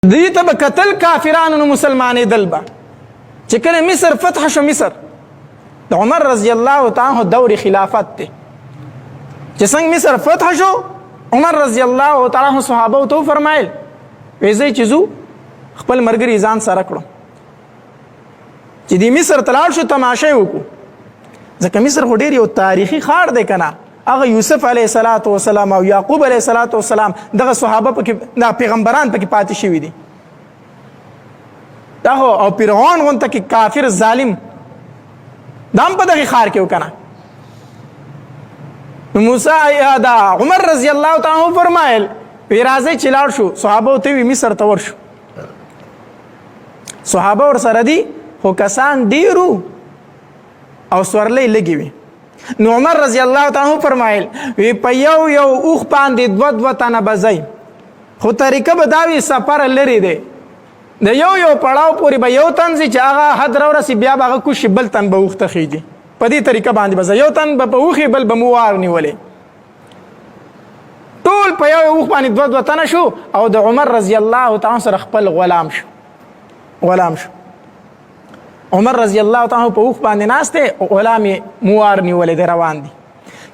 دوی ته به کتل کافرانو نو مسلمانېدل به. چې کله مصر فتح شو، مصر د عمر رضی الله تعالی عنہ دور خلافت دی. چې څنګه مصر فتح شو، عمر رضی الله تعالی عنہ صحابه ته فرمایل ویزه چې زو خپل مرګري ځان سره کړو چې دی مصر تلال شو تماشا وکړو. ځکه مصر خو ډیر یو تاریخي ښار دی کنه. هغه یوسف علیه السلام او یعقوب علیه السلام دغه صحابه پکې دا پیغمبران پکې پاتې شوي دي. دا او فرعون غونته کې کافر ظالم دام په دغه ښار کې وکنه. موسی دا عمر رضی الله تعالی عنہ فرمایل وی راځي چې لاړ شو. صحابه ته وی مصر ته ورشو. صحابه ور سره دي خو کسان ډیرو او سورلې لګي وي. نو عمر رضی الله تعالی عنہ فرمایل وی په یو اوخ باندې دوه تنه بځای، خو طریقه به دا وي سفر لري دی د یو پړاو پورې به یو تن چې هغه حد راورسي بیا به هغه کوشي بل تن به اوخ ته خیږي. په دې طریقه باندې به یو تن به په اوخي بل به موار نیولې. ټول په یو اوخ باندې دوه تنه شو او د عمر رضی الله تعالی سره خپل غلام شو. عمر رضی الله تعالی په اوخ باندې ناشته او غلام موار نیولې دی روان دي.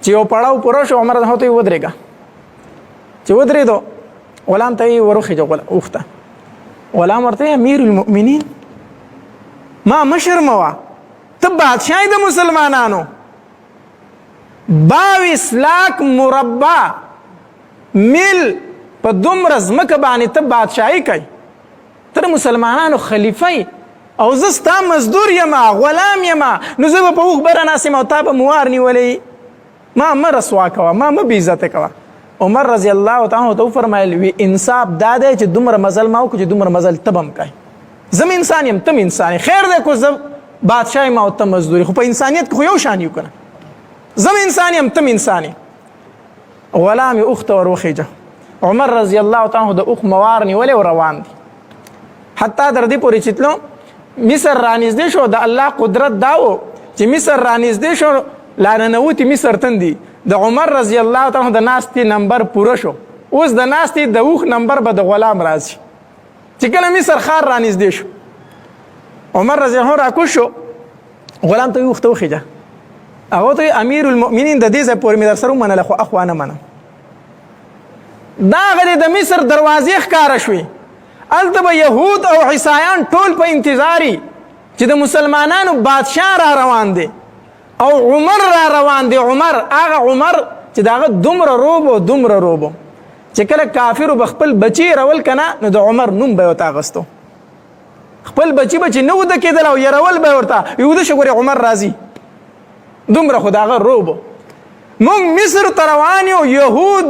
چې یو پړاو پوره شو عمر ته ودرېګا. چې ودرېدو غلام ته ورخه جو اوخ ته. غلام ورته امیر المؤمنین ما مشرموا ته بادشاہ د مسلمانانو 22 लाख مربع میل په دومره ځمکه باندې ته بادشاہي کوي، تر مسلمانانو خلیفه او زه ستا مزدور یم غلام یم، نو زه به په اوښ بره ناست یم او تا به موار نیولی. ما مه رسوا کوه، ما مه بې عزته کوه. عمر رضی الله تعالی عنہ ته وفرمایل وی انصاف دا دی چې دومره مزل ما وکړو چې دومره مزل ته به هم کوې. زه انسان یم ته انسان، خیر دی کو زه بادشاہ یم او ته مزدوري، خو په انسانیت کې خو یو شان یو که نه. زه انسان یم ته انسان یې. غلام یې اوښ ته ور وخېجه. عمر رضی الله تعالی عنہ د اوښ موار نیولی او روان دي. حتی تر دې پورې چې تلو مصر رانږدې شو. د الله قدرت دا و چې مصر رانږدې شو، لا ننوتې مصر تندي. د عمر رضی الله تعالی عنہ د ناستې نمبر پوره شو. اوس د ناستې د اوښ نمبر به د غلام راځي. چې کله مصر ښار رانږدې شو عمر رضی الله عنه راکوز شو، غلام ته اوښ ته وخېجه. هغه ته امیر المؤمنین د دې ځای پورې مې در سره ومنله خو اخوا نه منم. دا هغه د مصر دروازې ښکاره شوې. هلته به یهود او عیسایان ټول په انتظاري چې د مسلمانانو بادشاه را روان دی او عمر را روان دی. عمر هغه عمر چې د هغه دومره روب چې کله کافرو به خپل بچي رول که نه نو د عمر نوم به یې ورته اخیستو. خپل بچي به چې نه وده کېدل او یرول به یې ورته وده شو ګورې عمر راځي. دومره خو د هغه روب. موږ مصر ته روان یو، یهود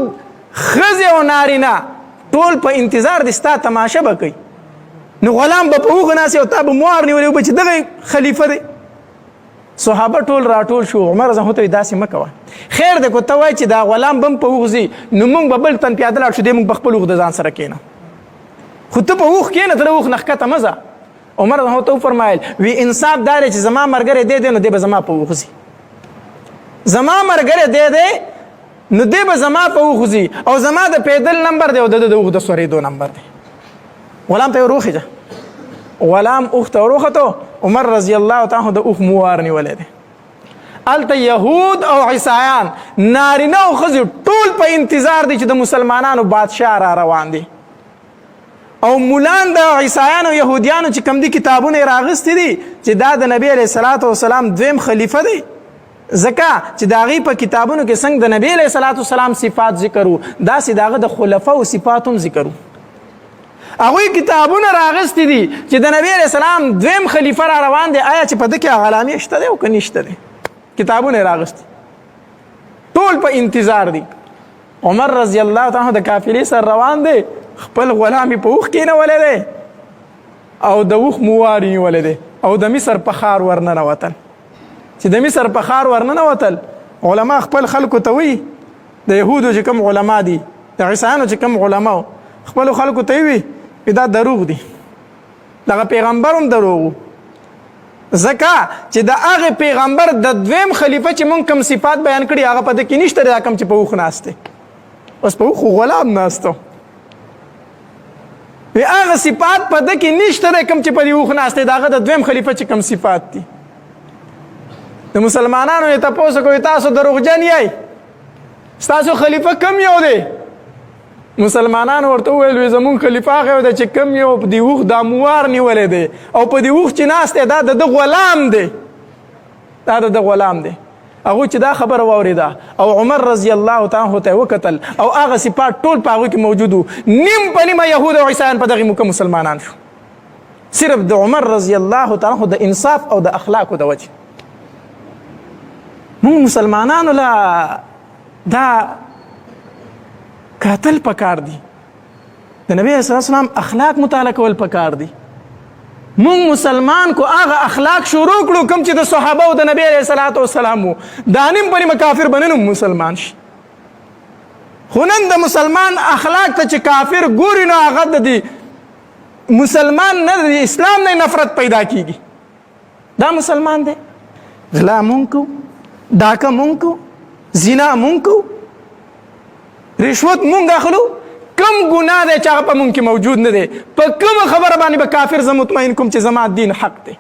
ښځې او نارینه ټول په انتظار د ستا تماشه به کوي. نو غلام به په اوښ ناست او تا به موار نیولی به چې دغه خلیفه دی. صحابه ټول راټول شو. عمر رضی الله عنه داسې مه کوه، خیر دی که ته وایې چې دا غلام به هم په اوښ ځي نو موږ به بل تن پیاده لاړ شو، دی موږ په خپل اوښ د ځان سره کښېنه، خو ته په اوښ کښېنه، ته د اوښ نه ښکته مه ځه. عمر رضی الله عنه وفرمایل وی انصاف دا دی چې زما ملګری دی نو دی به زما په اوښ ځي. زما ملګری دی نو دی به زما په اوښ ځي او زما د پیدل نمبر دی او د اوښ د سورېدو نمبر دی. غلام ته یې ور وخېجه. غلام اوښ ته ور وختو. عمر رضی الله تعالی عنہ د اوښ موار نیولی دی. هلته یهود او عیسایان نارینه او ښځې ټول په انتظار دی چې د مسلمانانو بادشاه را روان دی. او مولان د عیسایانو او یهودیانو چې کوم دي کتابونه یې راغستي دي چې دا د نبي علیه الصلاة والسلام دویم خلیفه دی. ځکه چې د هغې په کتابونو کې څنګه د نبي علیه الصلاة والسلام صفات ذکر وو، داسې د هغه د خلفاو صفات هم ذکر وو. هغوی کتابونه راغستي دي چې د نبی علیه السلام دویم خلیفه را روان دی. آیا چې په ده کې علامې شته دی او که نشته دی؟ کتابونه یې راغستي. ټول په انتظار دي. عمر رضی الله تعالی عنہ د قافلې سره روان دی. خپل غلام یې په اوښ کېنولی دی او د اوښ موار یې نیولی دی او د مصر په ښار ورننوتل. چې د مصر په ښار ورننوتل علما خپل خلکو ته وایي، د یهودو چې کوم علما دي، د عیسایانو چې کوم علما خپلو خلکو ته یې وي دا دروغ دي، دغه پیغمبر هم دروغ و. ځکه چې د هغې پیغمبر د دویم خلیفه چې مونږ کوم صفات بیان کړي هغه په ده کې نشته دی، دا کوم چې په اوښ ناست دی. اوس په اوښ غلام ناست و. هغه صفات په ده کې نشته دی کوم چې په دې اوښ ناست دی د هغه د دویم خلیفه چې کوم صفات دي. د مسلمانانو یې تپوس کوي تاسو دروغجن یئ، ستاسو خلیفه کم یو دی؟ مسلمانانو ورته وویل زمونږ خلیفه هغه دی چې کم یو په دې اوښ دا موار نیولی دی او په دې اوښ چې ناست دی دا د ده غلام دی، دا د ده غلام دی. هغوی چې دا خبره واورېده او عمر رضی الله تعالی عنه ته یې وکتل او هغه صفات ټول په هغوی کې موجود وو، نیم په نیمه یهود او عیسایان په دغې موقع مسلمانان شو، صرف د عمر رضی الله تعالی عنه د انصاف او د اخلاقو د وجې. موږ مسلمانانو له دا کتل پکار دي، د نبی صلی الله علیه وسلم اخلاق مطالعه کول پکار دي. مونږ مسلمان کو هغه اخلاق شروع کړو کوم چې د صحابه او د نبی علیه الصلاۃ والسلام وو، دا نیم په نیمه کافر به نن مسلمان شي. خو نن د مسلمان اخلاق ته چې کافر ګوري نو هغه د دې مسلمان نه د اسلام نه نفرت پیدا کیږي. دا مسلمان دی، غلا مونږ کو، ډاکه مونږ کو، زنا مونږ کو، رشوت مونږ اخلو، کم ګناه دی چې هغه په مونږ کې موجود نه دی. په کومه خبره باندې به کافر زه مطمئن کوم چې زما دین حق دی؟